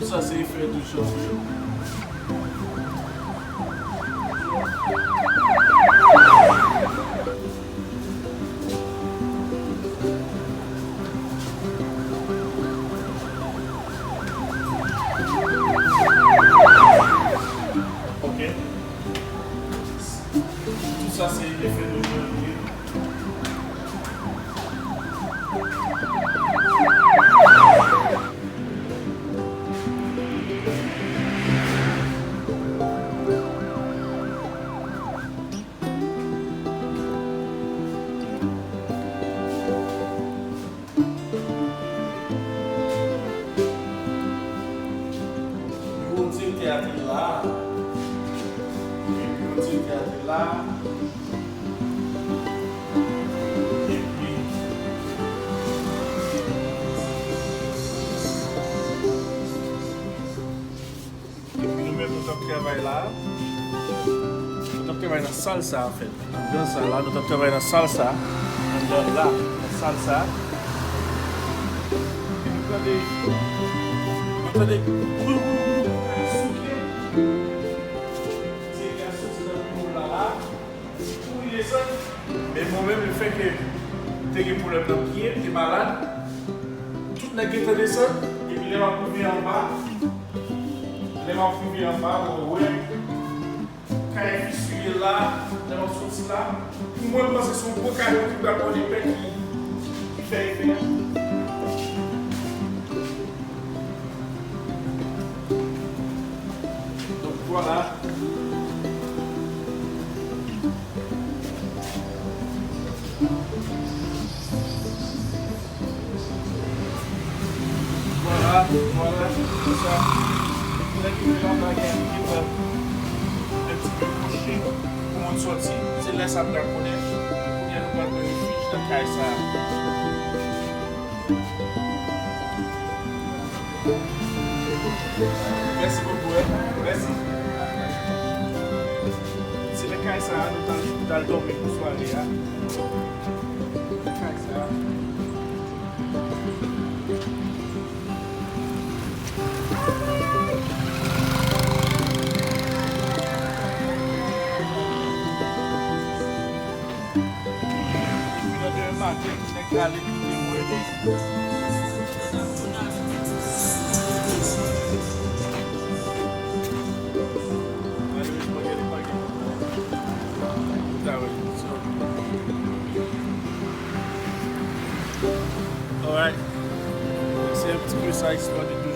Tout ça, c'est effet de chauffeur. Ok. Tout ça, c'est l'effet de janvier. Là, et puis là, et puis nous-mêmes nous travaillons là, nous travaillons dans la salsa en fait, dans ça là, nous travaillons dans la salsa, là, la salsa, et nous entendez, mais moi-même, le fait que tu as des problèmes dans le pied, tu es malade, toute la guette descend, et puis les va priver en bas. Les va priver en bas, ouais. Quand il est fissuré là, les va sortir là. Pour moi, je pense que c'est son gros caillou qui doit avoir des pets qui fait effet. Donc voilà. Voilà, c'est ça. Là, il y a un petit peu couché pour on sortir. C'est là ça me connaître. Il y a le boîte de refuge dans Kaisa. Merci beaucoup. Merci. C'est le Kaisa, nous dans le dormir pour soirée. Kaisa. Alright, c'est un petit peu ça, histoire de